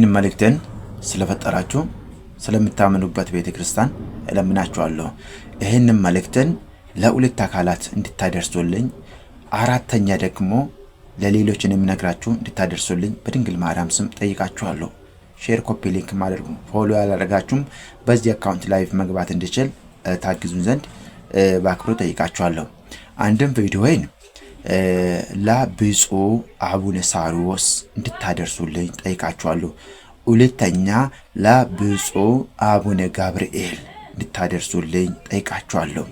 መልእክትን ስለፈጠራችሁ ስለምታመኑበት ቤተክርስቲያን እለምናችኋለሁ። ይህንን መልእክትን ለሁለት አካላት እንድታደርሱልኝ፣ አራተኛ ደግሞ ለሌሎችን የምነግራችሁ እንድታደርሱልኝ በድንግል ማርያም ስም ጠይቃችኋለሁ። ሼር፣ ኮፒ ሊንክ ማድረግ፣ ፎሎ ያላደረጋችሁም በዚህ አካውንት ላይቭ መግባት እንድችል ታግዙን ዘንድ በአክብሮት ጠይቃችኋለሁ። አንድም ቪዲዮዬን ለብፁዕ አቡነ ሳዊሮስ እንድታደርሱልኝ ጠይቃችኋለሁ። ሁለተኛ ለብፁዕ አቡነ ገብርኤል እንድታደርሱልኝ ጠይቃችኋለሁ።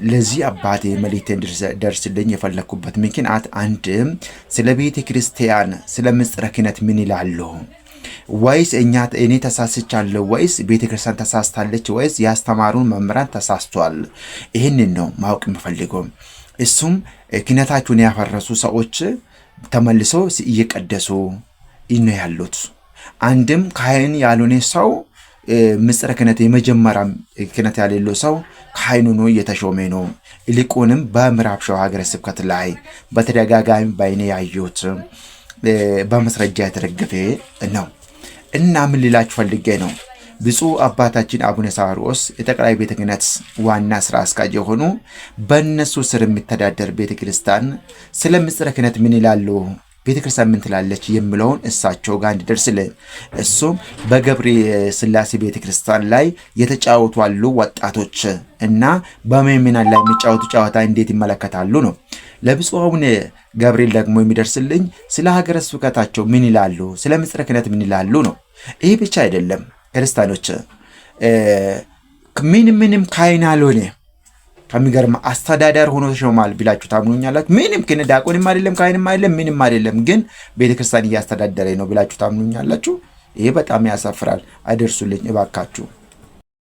ለዚህ አባቴ መልእክቴን ደርስልኝ የፈለኩበት ምክንያት አንድም ስለ ቤተ ክርስቲያን ስለ ምስጢረ ክህነት ምን ይላሉ? ወይስ እኔ ተሳስቻለሁ? ወይስ ቤተ ክርስቲያን ተሳስታለች? ወይስ ያስተማሩን መምህራን ተሳስቷል? ይህንን ነው ማወቅ የምፈልገው። እሱም ክህነታቸውን ያፈረሱ ሰዎች ተመልሶ እየቀደሱ ነው ያሉት። አንድም ካህን ያልሆነ ሰው ምስጢረ ክህነት የመጀመሪያ ክህነት ያሌለው ሰው ካህኑ ነው እየተሾመ ነው። ይልቁንም በምዕራብ ሸዋ ሀገረ ስብከት ላይ በተደጋጋሚ ባይኔ ያየሁት በማስረጃ የተደገፈ ነው። እና ምን ልላችሁ ፈልጌ ነው፣ ብፁዕ አባታችን አቡነ ሳዊሮስ የጠቅላይ ቤተ ክህነት ዋና ስራ አስኪያጅ የሆኑ በእነሱ ስር የሚተዳደር ቤተክርስቲያን ስለ ምስጢረ ክህነት ምን ይላሉ፣ ቤተክርስቲያን ምን ትላለች የሚለውን እሳቸው ጋር እንዲደርስልን፣ እሱም በገብረ ሥላሴ ቤተክርስቲያን ላይ የተጫወቱ አሉ ወጣቶች እና በምእመናን ላይ የሚጫወቱ ጨዋታ እንዴት ይመለከታሉ ነው። ለብፁዕ አቡነ ገብርኤል ደግሞ የሚደርስልኝ ስለ ሀገረ ስብከታቸው ምን ይላሉ፣ ስለ ምስጢረ ክህነት ምን ይላሉ ነው። ይህ ብቻ አይደለም ክርስቲያኖች፣ ምንም ካህን ያልሆነ ከሚገርም አስተዳዳሪ ሆኖ ተሾሟል ብላችሁ ታምኑኛላችሁ? ምንም ክህነት ዲያቆንም አይደለም ካህንም አይደለም ምንም አይደለም፣ ግን ቤተክርስቲያን እያስተዳደረ ነው ብላችሁ ታምኑኛላችሁ? ይሄ በጣም ያሳፍራል። አደርሱልኝ እባካችሁ።